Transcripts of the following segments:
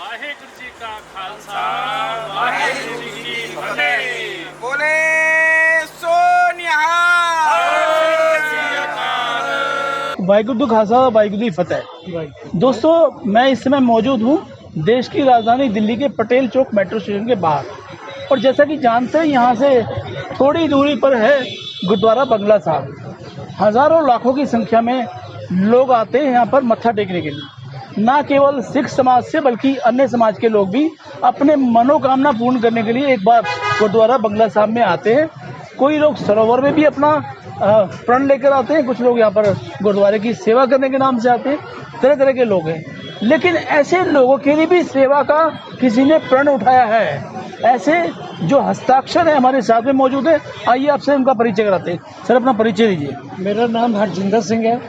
वाहेगुरु जी का खालसा वाहेगुरु जी की फतेह। बोले सो वाहिगुरु जी खालसा वाहिगुरु जी फतेह। दोस्तों, मैं इस समय मौजूद हूँ देश की राजधानी दिल्ली के पटेल चौक मेट्रो स्टेशन के बाहर, और जैसा कि जानते हैं यहाँ से थोड़ी दूरी पर है गुरुद्वारा बंगला साहब। हजारों लाखों की संख्या में लोग आते हैं यहाँ पर मत्था टेकने के लिए। ना केवल सिख समाज से बल्कि अन्य समाज के लोग भी अपने मनोकामना पूर्ण करने के लिए एक बार गुरुद्वारा बंगला साहब में आते हैं। कोई लोग सरोवर में भी अपना प्रण लेकर आते हैं, कुछ लोग यहाँ पर गुरुद्वारे की सेवा करने के नाम से आते हैं। तरह तरह के लोग हैं, लेकिन ऐसे लोगों के लिए भी सेवा का किसी ने प्रण उठाया है। ऐसे जो हस्ताक्षर है हमारे साथ में मौजूद है, आइए आपसे उनका परिचय कराते हैं। सर, अपना परिचय दीजिए। मेरा नाम हरजिंदर सिंह है।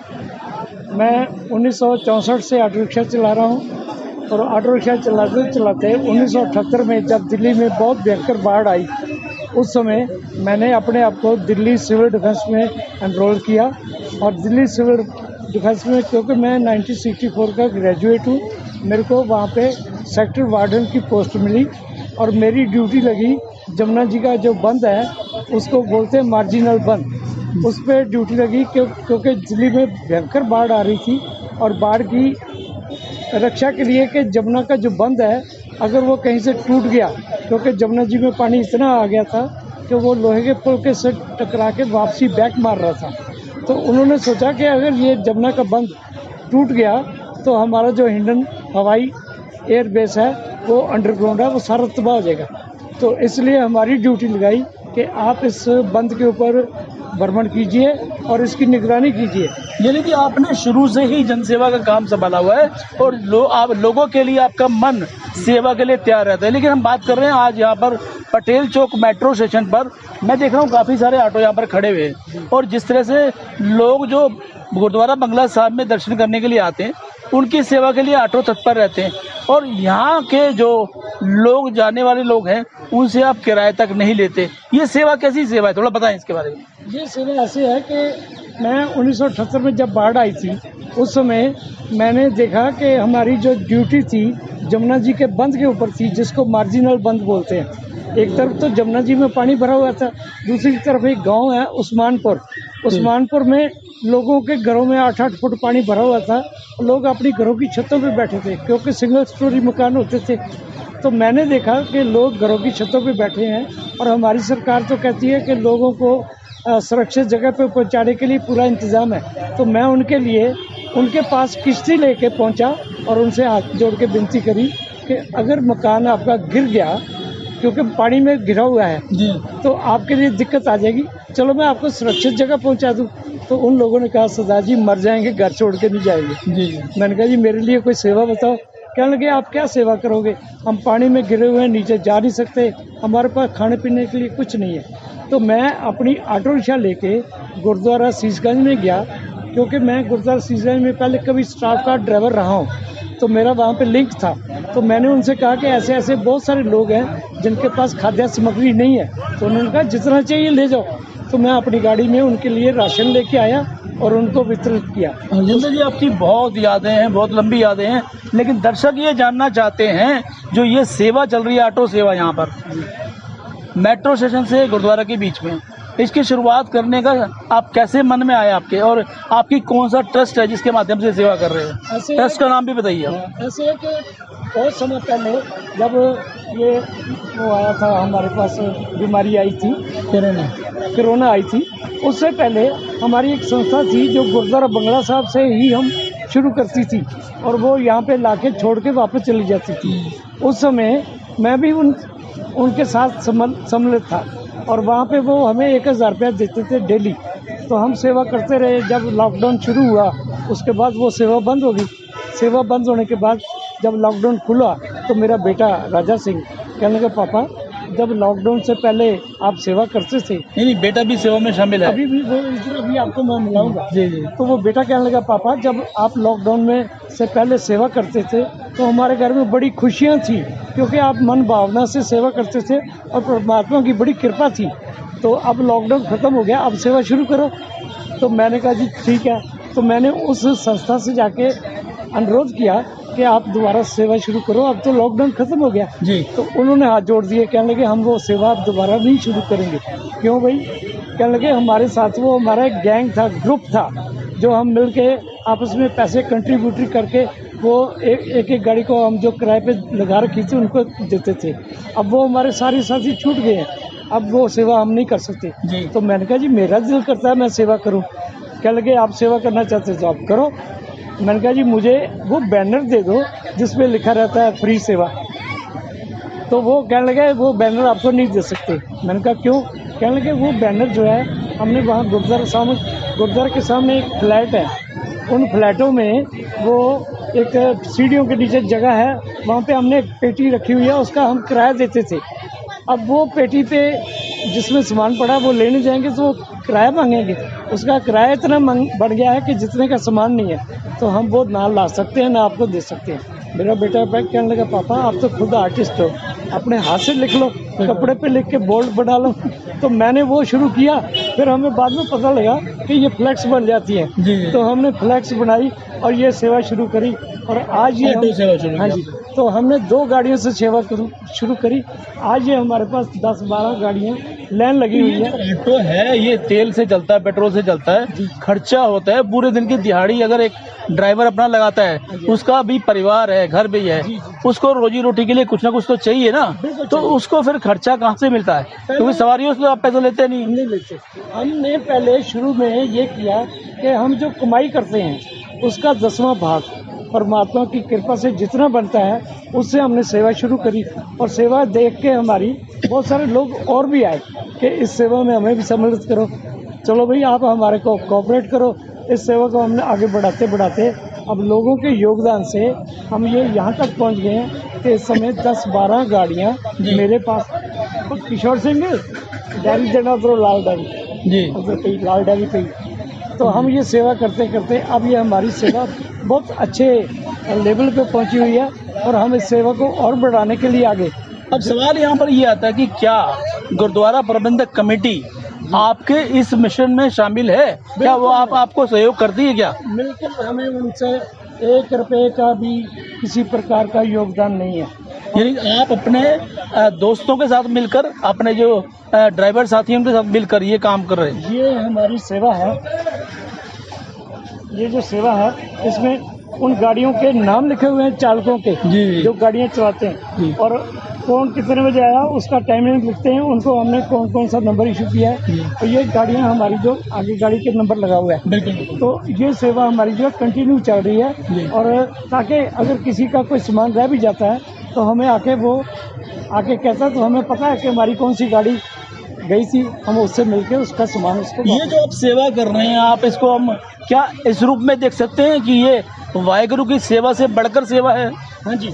मैं 1964 से ऑटो रिक्शा चला रहा हूँ, और ऑटो रिक्शा चलाते चलाते 1978 में जब दिल्ली में बहुत भयंकर बाढ़ आई, उस समय मैंने अपने आप को दिल्ली सिविल डिफेंस में एनरोल किया। और दिल्ली सिविल डिफेंस में, क्योंकि मैं 1964 का ग्रेजुएट हूँ, मेरे को वहाँ पे सेक्टर वार्डन की पोस्ट मिली, और मेरी ड्यूटी लगी जमुना जी का जो बंद है उसको बोलते हैं मार्जिनल बंद, उस पर ड्यूटी लगी। क्योंकि दिल्ली में भयंकर बाढ़ आ रही थी, और बाढ़ की रक्षा के लिए कि जमुना का जो बंद है अगर वो कहीं से टूट गया, क्योंकि जमुना जी में पानी इतना आ गया था कि वो लोहे के पुल के से टकरा के वापसी बैक मार रहा था। तो उन्होंने सोचा कि अगर ये जमुना का बंद टूट गया तो हमारा जो हिंडन हवाई एयर बेस है वो अंडरग्राउंड है, वो सारा तबाह हो जाएगा। तो इसलिए हमारी ड्यूटी लगाई कि आप इस बंद के ऊपर भ्रमण कीजिए और इसकी निगरानी कीजिए। यानी कि आपने शुरू से ही जनसेवा का काम संभाला हुआ है, और आप लोगों के लिए आपका मन सेवा के लिए तैयार रहता है। लेकिन हम बात कर रहे हैं आज यहाँ पर पटेल चौक मेट्रो स्टेशन पर। मैं देख रहा हूँ काफ़ी सारे ऑटो यहाँ पर खड़े हुए हैं, और जिस तरह से लोग जो गुरुद्वारा बंगला साहब में दर्शन करने के लिए आते हैं उनकी सेवा के लिए ऑटो तत्पर रहते हैं। और यहाँ के जो लोग जाने वाले लोग हैं उनसे आप किराए तक नहीं लेते। ये सेवा कैसी सेवा है, थोड़ा बताएं इसके बारे में। ये सेवा ऐसी है कि मैं 1978 में जब बाढ़ आई थी उस समय मैंने देखा कि हमारी जो ड्यूटी थी जमुना जी के बंद के ऊपर थी, जिसको मार्जिनल बंद बोलते हैं। एक तरफ तो जमुना जी में पानी भरा हुआ था, दूसरी तरफ एक गांव है उस्मानपुर में लोगों के घरों में 8-8 फुट पानी भरा हुआ था। लोग अपनी घरों की छतों पे बैठे थे, क्योंकि सिंगल स्टोरी मकान होते थे। तो मैंने देखा कि लोग घरों की छतों पे बैठे हैं, और हमारी सरकार तो कहती है कि लोगों को सुरक्षित जगह पे पहुंचाने के लिए पूरा इंतज़ाम है। तो मैं उनके लिए उनके पास किश्ती लेके पहुंचा और उनसे हाथ जोड़ के विनती करी कि अगर मकान आपका गिर गया, क्योंकि पानी में घिरा हुआ है जी, तो आपके लिए दिक्कत आ जाएगी, चलो मैं आपको सुरक्षित जगह पहुंचा दूं। तो उन लोगों ने कहा सरदार जी मर जाएंगे, घर छोड़ के नहीं जाएंगे जी। मैंने कहा जी मेरे लिए कोई सेवा बताओ। कहने लगे आप क्या सेवा करोगे, हम पानी में गिरे हुए हैं, नीचे जा नहीं सकते, हमारे पास खाने पीने के लिए कुछ नहीं है। तो मैं अपनी ऑटो रिक्शा लेके गुरुद्वारा शीशगंज में गया, क्योंकि मैं गुरुद्वारा शीशगंज में पहले कभी स्टाफ का ड्राइवर रहा हूँ, तो मेरा वहाँ पे लिंक था। तो मैंने उनसे कहा कि ऐसे ऐसे बहुत सारे लोग हैं जिनके पास खाद्य सामग्री नहीं है। तो उन्होंने कहा जितना चाहिए ले जाओ। तो मैं अपनी गाड़ी में उनके लिए राशन लेके आया और उनको वितरित किया। जिंदर जी, आपकी बहुत यादें हैं, बहुत लंबी यादें हैं, लेकिन दर्शक ये जानना चाहते हैं जो ये सेवा चल रही है, ऑटो सेवा यहाँ पर मेट्रो स्टेशन से गुरुद्वारा के बीच में, इसकी शुरुआत करने का आप कैसे मन में आए आपके, और आपकी कौन सा ट्रस्ट है जिसके माध्यम से सेवा कर रहे हैं? ट्रस्ट का नाम भी बताइए। ऐसे है कि बहुत समय पहले जब ये वो आया था, हमारे पास बीमारी आई थी, कोरोना आई थी, उससे पहले हमारी एक संस्था थी जो गुरुद्वारा बंगला साहब से ही हम शुरू करती थी, और वो यहाँ पे लाके छोड़ के वापस चली जाती थी। उस समय मैं भी उनके साथ सम्मिलित था, और वहाँ पे वो हमें 1000 रुपया देते थे डेली। तो हम सेवा करते रहे। जब लॉकडाउन शुरू हुआ उसके बाद वो सेवा बंद हो गई। सेवा बंद होने के बाद जब लॉकडाउन खुला तो मेरा बेटा राजा सिंह कहने लगा पापा जब लॉकडाउन से पहले आप सेवा करते थे। नहीं, बेटा भी सेवा में शामिल है। अभी भी वो इधर अभी आपको मैं मिलाऊंगा। जी जी। तो वो बेटा कहने लगा पापा जब आप लॉकडाउन में से पहले सेवा करते थे तो हमारे घर में बड़ी खुशियाँ थी, क्योंकि आप मन भावना से सेवा करते थे और परमात्मा की बड़ी कृपा थी। तो अब लॉकडाउन ख़त्म हो गया, अब सेवा शुरू करो। तो मैंने कहा जी ठीक है। तो मैंने उस संस्था से जाके अनुरोध किया कि आप दोबारा सेवा शुरू करो, अब तो लॉकडाउन ख़त्म हो गया जी। तो उन्होंने हाथ जोड़ दिए, कहने लगे हम वो सेवा अब दोबारा नहीं शुरू करेंगे। क्यों भाई? कहने लगे हमारे साथ वो हमारा एक गैंग था, ग्रुप था, जो हम मिल के आपस में पैसे कंट्रीब्यूटरी करके वो एक एक गाड़ी को हम जो किराए पे लगा रखी थी उनको देते थे। अब वो हमारे सारे साथी छूट गए हैं, अब वो सेवा हम नहीं कर सकते जी। तो मैंने कहा जी मेरा दिल करता है मैं सेवा करूं। कहने लगे आप सेवा करना चाहते हो तो आप करो। मैंने कहा जी मुझे वो बैनर दे दो जिसमें लिखा रहता है फ्री सेवा। तो वो कहने लगे वो बैनर आपको नहीं दे सकते। मैंने कहा क्यों? कहने लगे वो बैनर जो है हमने वहाँ गुरुद्वारा के सामने एक फ्लैट है, उन फ्लैटों में वो एक सीढ़ियों के नीचे जगह है, वहाँ पे हमने एक पेटी रखी हुई है, उसका हम किराया देते थे। अब वो पेटी पे जिसमें सामान पड़ा वो लेने जाएंगे तो वो किराया मांगेंगे, उसका किराया इतना बढ़ गया है कि जितने का सामान नहीं है तो हम वो ना ला सकते हैं ना आपको दे सकते हैं। मेरा बेटा बैठ कहने लगा पापा आप तो खुद आर्टिस्ट हो, अपने हाथ से लिख लो, कपड़े पे लिख के बोर्ड बना लो। तो मैंने वो शुरू किया, फिर हमें बाद में पता लगा कि ये फ्लैक्स बन जाती है तो हमने फ्लैक्स बनाई और ये सेवा शुरू करी और आज ये सेवा शुरू हाँ जी, तो हमने 2 गाड़ियों से सेवा शुरू करी। आज ये हमारे पास 10-12 गाड़ियाँ लाइन लगी हुई है। ऑटो है ये तेल से चलता है, पेट्रोल से चलता है, खर्चा होता है पूरे दिन की दिहाड़ी अगर एक ड्राइवर अपना लगाता है, उसका भी परिवार है, घर भी है, उसको रोजी रोटी के लिए कुछ ना कुछ तो चाहिए ना, तो उसको फिर खर्चा कहाँ से मिलता है? क्योंकि सवारियों से आप पैसे लेते नहीं लेते। हमने पहले शुरू में ये किया कि हम जो कमाई करते हैं उसका 10वां भाग परमात्मा की कृपा से जितना बनता है उससे हमने सेवा शुरू करी और सेवा देख के हमारी बहुत सारे लोग और भी आए कि इस सेवा में हमें भी सम्मिलित करो। चलो भाई आप हमारे को कोऑपरेट करो। इस सेवा को हमने आगे बढ़ाते बढ़ाते अब लोगों के योगदान से हम ये यहाँ तक पहुँच गए हैं कि इस समय 10-12 गाड़ियाँ मेरे पास। तो किशोर सिंह डेयरी देना तो लाल डेयरी जी, लाल डेयरी पे। तो हम ये सेवा करते करते अब ये हमारी सेवा बहुत अच्छे लेवल पे पहुंची हुई है और हम इस सेवा को और बढ़ाने के लिए आगे। अब सवाल यहाँ पर ये आता है कि क्या गुरुद्वारा प्रबंधक कमेटी आपके इस मिशन में शामिल है? क्या वो आपको सहयोग करती है क्या? बिल्कुल, हमें उनसे 1 रुपये का भी किसी प्रकार का योगदान नहीं है। यानी आप अपने दोस्तों के साथ मिलकर, अपने जो ड्राइवर साथी उनके साथ मिलकर ये काम कर रहे हैं? ये हमारी सेवा है। ये जो सेवा है इसमें उन गाड़ियों के नाम लिखे हुए हैं चालकों के जो गाड़ियाँ चलाते हैं और कौन कितने बजे आया उसका टाइमिंग लिखते हैं, उनको हमने कौन कौन सा नंबर इशू किया है और ये गाड़ियाँ हमारी जो आगे गाड़ी के नंबर लगा हुआ है। बिल्कुल। तो ये सेवा हमारी जो कंटिन्यू चल रही है और ताकि अगर किसी का कोई सामान रह भी जाता है तो हमें वो आके कहता है तो हमें पता है कि हमारी कौन सी गाड़ी गई थी, हम उससे मिलके उसका सामान उसको। ये जो आप सेवा कर रहे हैं आप इसको हम क्या इस रूप में देख सकते हैं कि ये वाहेगुरु की सेवा से बढ़कर सेवा है? हाँ जी,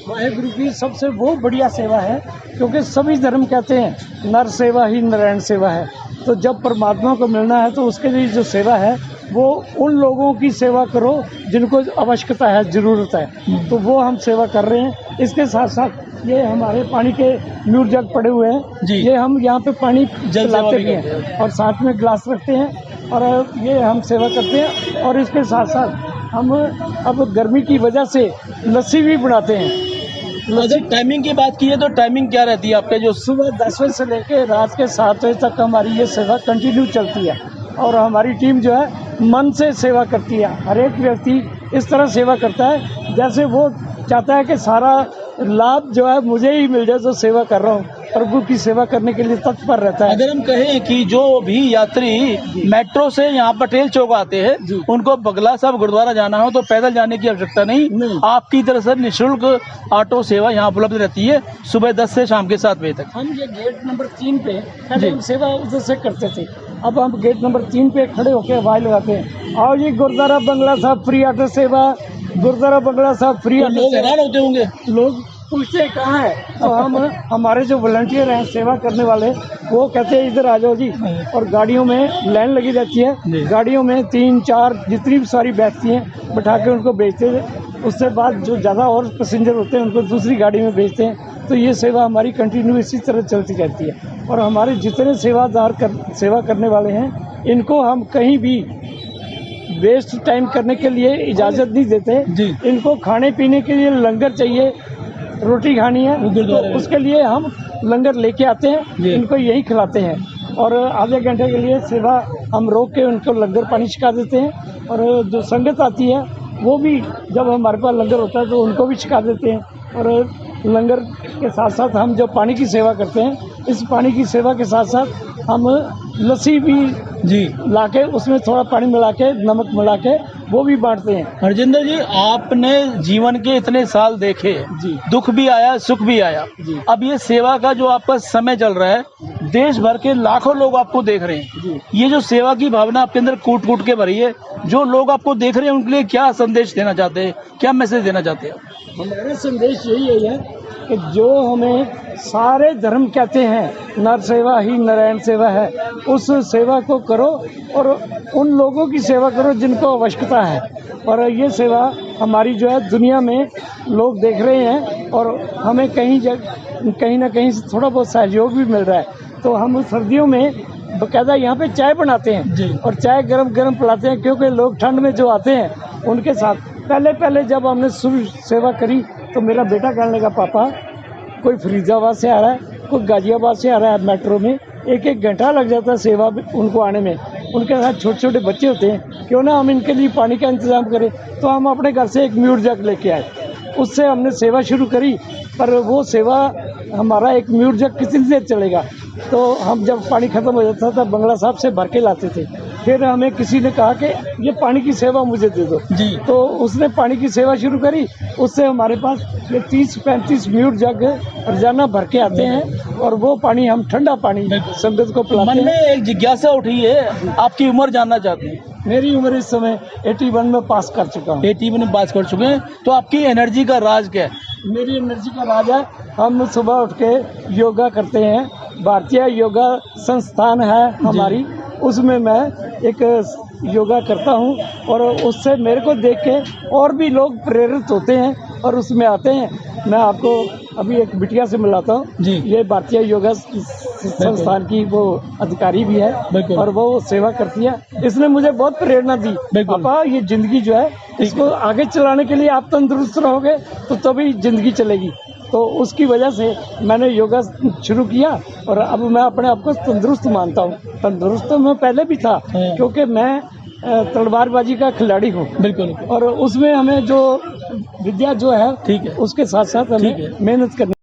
वाहेगुरु की सबसे वो बढ़िया सेवा है क्योंकि सभी धर्म कहते हैं नर सेवा ही नारायण सेवा है। तो जब परमात्मा को मिलना है तो उसके लिए जो सेवा है वो उन लोगों की सेवा करो जिनको आवश्यकता है, ज़रूरत है, तो वो हम सेवा कर रहे हैं। इसके साथ साथ ये हमारे पानी के म्यूर जग पड़े हुए हैं, ये हम यहाँ पे पानी पिलाते भी हैं और साथ में गिलास रखते हैं और ये हम सेवा करते हैं। और इसके साथ साथ हम अब गर्मी की वजह से लस्सी भी बनाते हैं। अगर टाइमिंग की बात की है तो टाइमिंग क्या रहती है आपके? जो सुबह 10 बजे से लेकर रात के 7 बजे तक हमारी ये सेवा कंटिन्यू चलती है और हमारी टीम जो है मन से सेवा करती है। हर एक व्यक्ति इस तरह सेवा करता है जैसे वो चाहता है कि सारा लाभ जो है मुझे ही मिल जाए, जो सेवा कर रहा हूँ, प्रभु की सेवा करने के लिए तत्पर रहता है। अगर हम कहें कि जो भी यात्री मेट्रो से यहाँ पटेल चौक आते हैं उनको बगला साहब गुरुद्वारा जाना हो तो पैदल जाने की आवश्यकता नहीं, आपकी तरफ से निःशुल्क ऑटो सेवा यहाँ उपलब्ध रहती है सुबह 10 से शाम के 7 बजे तक। हम ये गेट नंबर 3 पे पहले हम सेवा उधर से करते थे, अब हम गेट नंबर 3 पे खड़े होकर आवाज लगाते हैं, आओ जी गुरुद्वारा बंगला साहब फ्री ऑटो सेवा, गुरुद्वारा बंगला साहब फ्री ऑटो। लोग हैरान होते होंगे, लोग पूछते कहाँ है, तो हम हमारे जो वॉलंटियर हैं सेवा करने वाले वो कहते हैं इधर आ जाओ जी। और गाड़ियों में लाइन लगी रहती है, गाड़ियों में 3-4 जितनी भी सारी बैठती हैं बिठा के उनको भेजते हैं। उससे बाद जो ज़्यादा और पैसेंजर होते हैं उनको दूसरी गाड़ी में भेजते हैं। तो ये सेवा हमारी कंटिन्यू इसी तरह चलती रहती है और हमारे जितने सेवा करने वाले हैं इनको हम कहीं भी वेस्ट टाइम करने के लिए इजाज़त नहीं देते। जी। इनको खाने पीने के लिए लंगर चाहिए, रोटी खानी है गुरुद्वारे तो में। उसके लिए हम लंगर लेके आते हैं, जी। इनको यही खिलाते हैं और आधे घंटे के लिए सेवा हम रोक के उनको लंगर पानी छिका देते हैं। और जो संगत आती है वो भी जब हमारे पास लंगर होता है तो उनको भी छिका देते हैं। और लंगर के साथ साथ हम जो पानी की सेवा करते हैं, इस पानी की सेवा के साथ साथ हम लस्सी भी जी। लाके उसमें थोड़ा पानी मिला के, नमक मिला के वो भी बांटते हैं। हरजिंदर जी, आपने जीवन के इतने साल देखे, जी। दुख भी आया, सुख भी आया। जी। अब ये सेवा का जो आपका समय चल रहा है, देश भर के लाखों लोग आपको देख रहे हैं। जी। ये जो सेवा की भावना आपके अंदर कूट कूट के भरी है, जो लोग आपको देख रहे हैं उनके लिए क्या संदेश देना चाहते हैं, क्या मैसेज देना चाहते हैं? हमारा संदेश यही है कि जो हमें सारे धर्म कहते हैं नर सेवा ही नारायण सेवा है, उस सेवा को करो और उन लोगों की सेवा करो जिनको आवश्यकता है। और ये सेवा हमारी जो है दुनिया में लोग देख रहे हैं और हमें कहीं ना कहीं से थोड़ा बहुत सहयोग भी मिल रहा है। तो हम सर्दियों में बकायदा यहाँ पे चाय बनाते हैं जी। और चाय गरम गरम पिलाते हैं, क्योंकि लोग ठंड में जो आते हैं उनके साथ पहले जब हमने शुरू सेवा करी तो मेरा बेटा कहने लगा, पापा कोई फरीदाबाद से आ रहा है, कोई गाजियाबाद से आ रहा है, मेट्रो में 1-1 घंटा लग जाता है सेवा उनको आने में। उनके साथ छोटे छोटे बच्चे होते हैं, क्यों ना हम इनके लिए पानी का इंतज़ाम करें। तो हम अपने घर से एक म्यूट जग लेके आए, उससे हमने सेवा शुरू करी। पर वो सेवा हमारा एक म्यूट जग कितनी देर चलेगा, तो हम जब पानी ख़त्म हो जाता था बंगला साहब से भर के लाते थे। फिर हमें किसी ने कहा कि ये पानी की सेवा मुझे दे दो जी। तो उसने पानी की सेवा शुरू करी। उससे हमारे पास ये 30-35 म्यूट जग रोजाना भर के आते हैं और वो पानी हम ठंडा पानी संगत को पिलाते मन में हैं। एक जिज्ञासा उठी है, आपकी उम्र जानना चाहते हैं? मेरी उम्र इस समय 81 में पास कर चुका हूँ। 81 में पास कर चुके हैं, तो आपकी एनर्जी का राज क्या है? मेरी एनर्जी का राज है, हम सुबह उठ के योगा करते हैं। भारतीय योगा संस्थान है हमारी, उसमें मैं एक योगा करता हूँ और उससे मेरे को देख के और भी लोग प्रेरित होते हैं और उसमें आते हैं। मैं आपको अभी एक बिटिया से मिलाता हूँ जी। ये भारतीय योगा संस्थान की वो अधिकारी भी है और वो सेवा करती है। इसने मुझे बहुत प्रेरणा दी, पापा ये जिंदगी जो है इसको आगे चलाने के लिए आप तंदुरुस्त रहोगे तो तभी जिंदगी चलेगी। तो उसकी वजह से मैंने योगा शुरू किया और अब मैं अपने आप को तंदुरुस्त मानता हूँ। तंदुरुस्त तो मैं पहले भी था, क्योंकि मैं तलवारबाजी का खिलाड़ी हूँ। बिल्कुल। और उसमें हमें जो विद्या जो है, ठीक है, उसके साथ साथ हमें मेहनत करनी।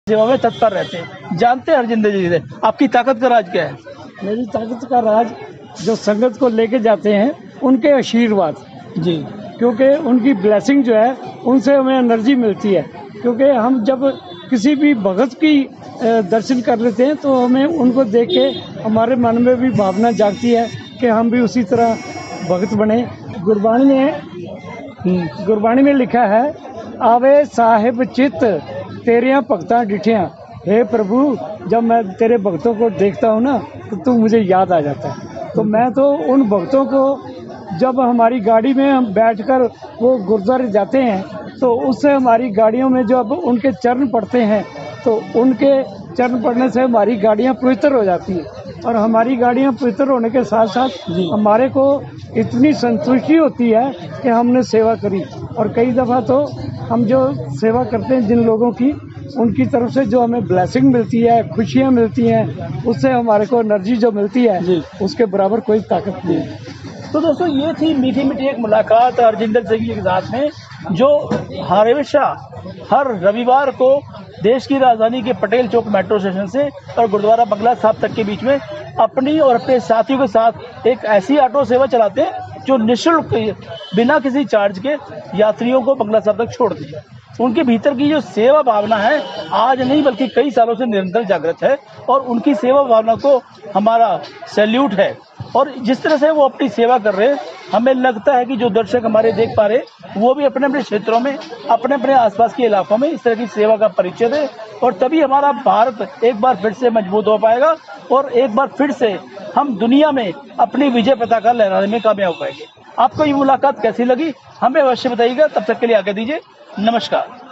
सेवा में तत्पर रहते हैं। जानते हैं हरजिंदर जी से आपकी ताकत का राज क्या है? मेरी ताकत का राज जो संगत को लेके जाते हैं उनके आशीर्वाद जी। क्योंकि उनकी ब्लेसिंग जो है उनसे हमें एनर्जी मिलती है। क्योंकि हम जब किसी भी भगत की दर्शन कर लेते हैं तो हमें उनको देख के हमारे मन में भी भावना जागती है कि हम भी उसी तरह भगत बने। गुरबाणी में लिखा है, आवे साहिब चित तेरिया भगतां डिठियां। हे प्रभु, जब मैं तेरे भक्तों को देखता हूँ ना तो तू मुझे याद आ जाता है। तो मैं तो उन भक्तों को जब हमारी गाड़ी में हम बैठकर वो गुरुद्वारे जाते हैं तो उससे हमारी गाड़ियों में जब उनके चरण पड़ते हैं तो उनके चरण पड़ने से हमारी गाड़ियाँ पवित्र हो जाती हैं। और हमारी गाड़ियाँ पवित्र होने के साथ साथ हमारे को इतनी संतुष्टि होती है कि हमने सेवा करी। और कई दफ़ा तो हम जो सेवा करते हैं जिन लोगों की, उनकी तरफ से जो हमें ब्लेसिंग मिलती है, खुशियाँ मिलती हैं, उससे हमारे को एनर्जी जो मिलती है उसके बराबर कोई ताकत नहीं है। तो दोस्तों, ये थी मीठी मीठी एक मुलाकात हरजिंदर सिंह जी के साथ में, जो हमेशा हर रविवार को देश की राजधानी के पटेल चौक मेट्रो स्टेशन से और गुरुद्वारा बंगला साहब तक के बीच में अपनी और अपने साथियों के साथ एक ऐसी ऑटो सेवा चलाते हैं जो निःशुल्क बिना किसी चार्ज के यात्रियों को बंगला साहब तक छोड़ती है। उनके भीतर की जो सेवा भावना है आज नहीं बल्कि कई सालों से निरंतर जागृत है और उनकी सेवा भावना को हमारा सैल्यूट है। और जिस तरह से वो अपनी सेवा कर रहे हैं, हमें लगता है कि जो दर्शक हमारे देख पा रहे वो भी अपने अपने क्षेत्रों में, अपने अपने आसपास के इलाकों में इस तरह की सेवा का परिचय दे और तभी हमारा भारत एक बार फिर से मजबूत हो पाएगा और एक बार फिर से हम दुनिया में अपनी विजय पताका लहराने में कामयाब हो पाएंगे। आपको ये मुलाकात कैसी लगी हमें अवश्य बताइएगा। तब तक के लिए आगे दीजिए, नमस्कार।